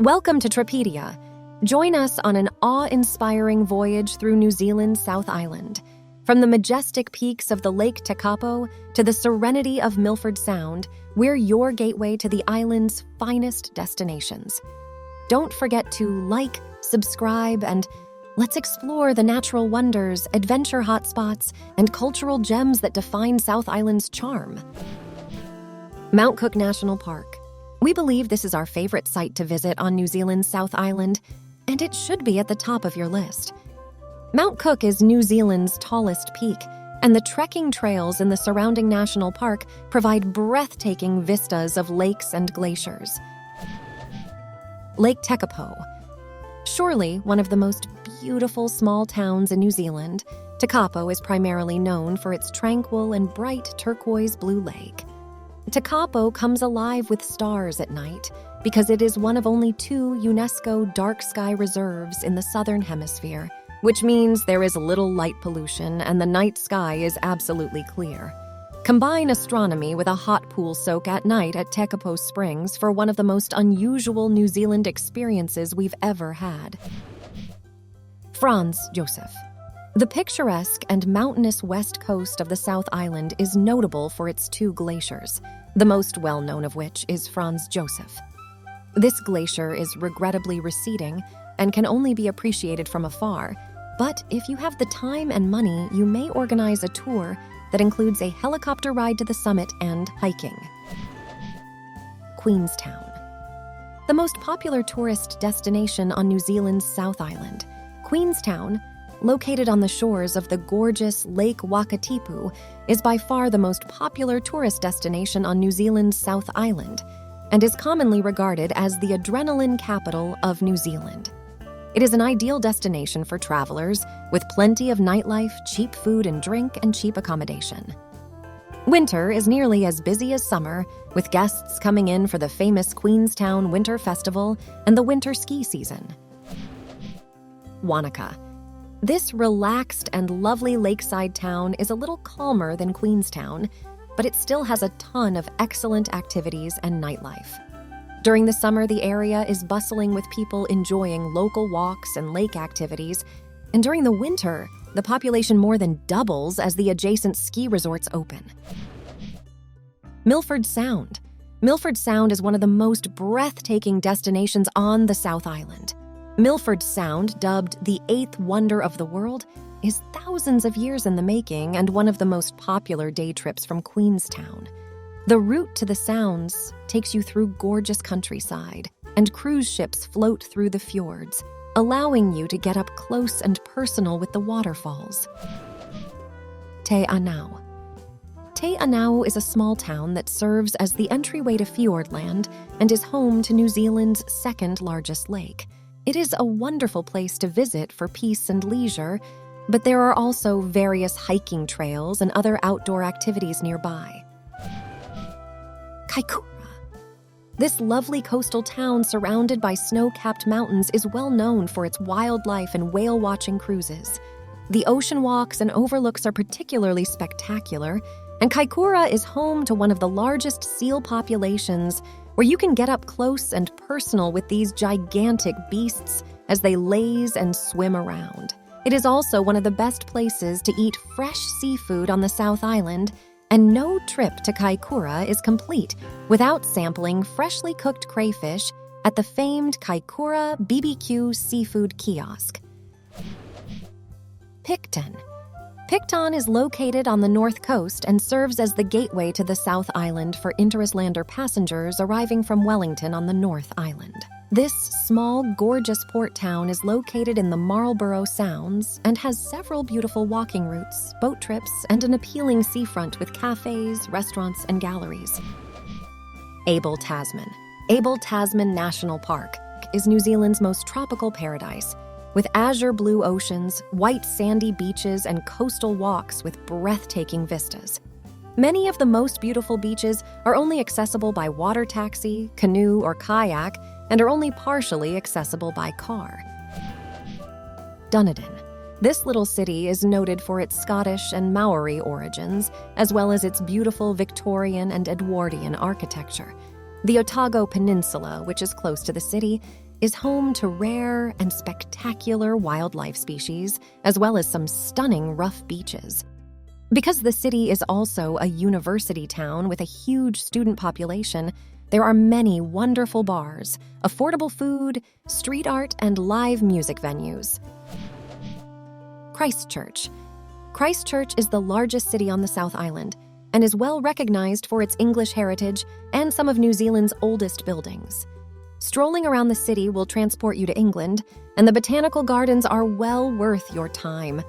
Welcome to Tripedia. Join us on an awe-inspiring voyage through New Zealand's South Island. From the majestic peaks of the Lake Tekapo to the serenity of Milford Sound, we're your gateway to the island's finest destinations. Don't forget to like, subscribe, and let's explore the natural wonders, adventure hotspots, and cultural gems that define South Island's charm. Mount Cook National Park. We believe this is our favorite site to visit on New Zealand's South Island, and it should be at the top of your list. Mount Cook is New Zealand's tallest peak, and the trekking trails in the surrounding national park provide breathtaking vistas of lakes and glaciers. Lake Tekapo. Surely one of the most beautiful small towns in New Zealand, Tekapo is primarily known for its tranquil and bright turquoise blue lake. Tekapo comes alive with stars at night because it is one of only 2 UNESCO dark sky reserves in the southern hemisphere, which means there is little light pollution and the night sky is absolutely clear. Combine astronomy with a hot pool soak at night at Tekapo Springs for one of the most unusual New Zealand experiences we've ever had. Franz Josef. The picturesque and mountainous west coast of the South Island is notable for its 2 glaciers, the most well-known of which is Franz Josef. This glacier is regrettably receding and can only be appreciated from afar, but if you have the time and money, you may organize a tour that includes a helicopter ride to the summit and hiking. Queenstown. The most popular tourist destination on New Zealand's South Island, Queenstown, located on the shores of the gorgeous Lake Wakatipu, is by far the most popular tourist destination on New Zealand's South Island and is commonly regarded as the adrenaline capital of New Zealand. It is an ideal destination for travelers with plenty of nightlife, cheap food and drink, and cheap accommodation. Winter is nearly as busy as summer, with guests coming in for the famous Queenstown Winter Festival and the winter ski season. Wanaka. This relaxed and lovely lakeside town is a little calmer than Queenstown, but it still has a ton of excellent activities and nightlife. During the summer, the area is bustling with people enjoying local walks and lake activities, and during the winter, the population more than doubles as the adjacent ski resorts open. Milford Sound. Milford Sound is one of the most breathtaking destinations on the South Island. Milford Sound, dubbed the 8th wonder of the world, is thousands of years in the making and one of the most popular day trips from Queenstown. The route to the Sounds takes you through gorgeous countryside, and cruise ships float through the fjords, allowing you to get up close and personal with the waterfalls. Te Anau. Te Anau is a small town that serves as the entryway to Fiordland and is home to New Zealand's 2nd largest lake. It is a wonderful place to visit for peace and leisure, but there are also various hiking trails and other outdoor activities nearby. Kaikoura. This lovely coastal town surrounded by snow-capped mountains is well known for its wildlife and whale-watching cruises. The ocean walks and overlooks are particularly spectacular, and Kaikoura is home to one of the largest seal populations where you can get up close and personal with these gigantic beasts as they laze and swim around. It is also one of the best places to eat fresh seafood on the South Island, and no trip to Kaikoura is complete without sampling freshly cooked crayfish at the famed Kaikoura BBQ seafood kiosk. Picton. Picton is located on the north coast and serves as the gateway to the South Island for Interislander passengers arriving from Wellington on the North Island. This small, gorgeous port town is located in the Marlborough Sounds and has several beautiful walking routes, boat trips, and an appealing seafront with cafes, restaurants, and galleries. Abel Tasman. Abel Tasman National Park is New Zealand's most tropical paradise, with azure blue oceans, white sandy beaches, and coastal walks with breathtaking vistas. Many of the most beautiful beaches are only accessible by water taxi, canoe, or kayak, and are only partially accessible by car. Dunedin. This little city is noted for its Scottish and Maori origins, as well as its beautiful Victorian and Edwardian architecture. The Otago Peninsula, which is close to the city, is home to rare and spectacular wildlife species, as well as some stunning rough beaches. Because the city is also a university town with a huge student population, there are many wonderful bars, affordable food, street art, and live music venues. Christchurch. Christchurch is the largest city on the South Island and is well recognized for its English heritage and some of New Zealand's oldest buildings. Strolling around the city will transport you to England, and the botanical gardens are well worth your time.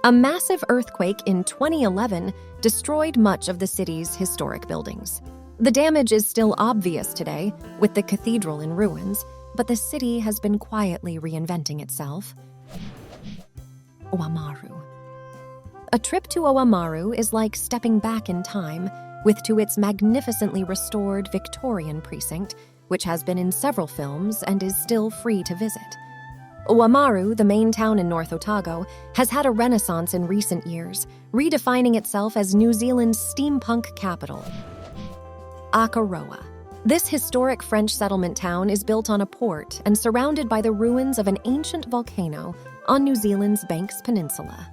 A massive earthquake in 2011 destroyed much of the city's historic buildings. The damage is still obvious today, with the cathedral in ruins, but the city has been quietly reinventing itself. Oamaru. A trip to Oamaru is like stepping back in time, with to its magnificently restored Victorian precinct, which has been in several films and is still free to visit. Oamaru, the main town in North Otago, has had a renaissance in recent years, redefining itself as New Zealand's steampunk capital. Akaroa. This historic French settlement town is built on a port and surrounded by the ruins of an ancient volcano on New Zealand's Banks Peninsula.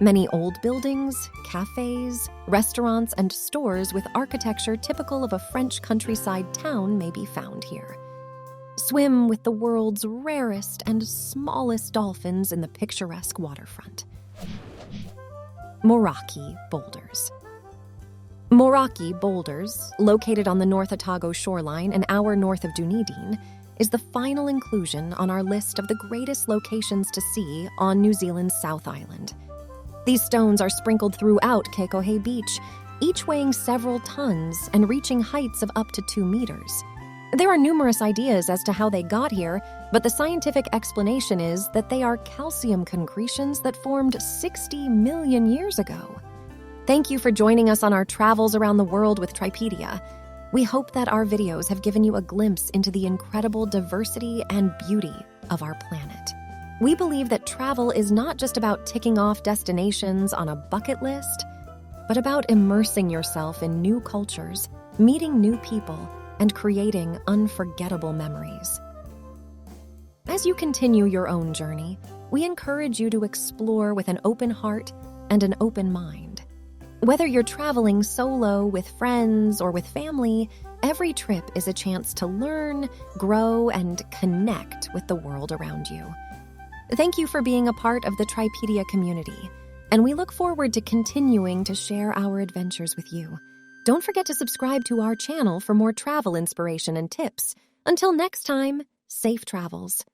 Many old buildings, cafes, restaurants, and stores with architecture typical of a French countryside town may be found here. Swim with the world's rarest and smallest dolphins in the picturesque waterfront. Meraki boulders. Meraki boulders, located on the North Otago shoreline an hour north of Dunedin, is the final inclusion on our list of the greatest locations to see on New Zealand's South Island. These stones are sprinkled throughout Kaikoura Beach, each weighing several tons and reaching heights of up to 2 meters. There are numerous ideas as to how they got here, but the scientific explanation is that they are calcium concretions that formed 60 million years ago. Thank you for joining us on our travels around the world with Tripedia. We hope that our videos have given you a glimpse into the incredible diversity and beauty of our planet. We believe that travel is not just about ticking off destinations on a bucket list, but about immersing yourself in new cultures, meeting new people, and creating unforgettable memories. As you continue your own journey, we encourage you to explore with an open heart and an open mind. Whether you're traveling solo, with friends, or with family, every trip is a chance to learn, grow, and connect with the world around you. Thank you for being a part of the Tripedia community, and we look forward to continuing to share our adventures with you. Don't forget to subscribe to our channel for more travel inspiration and tips. Until next time, safe travels.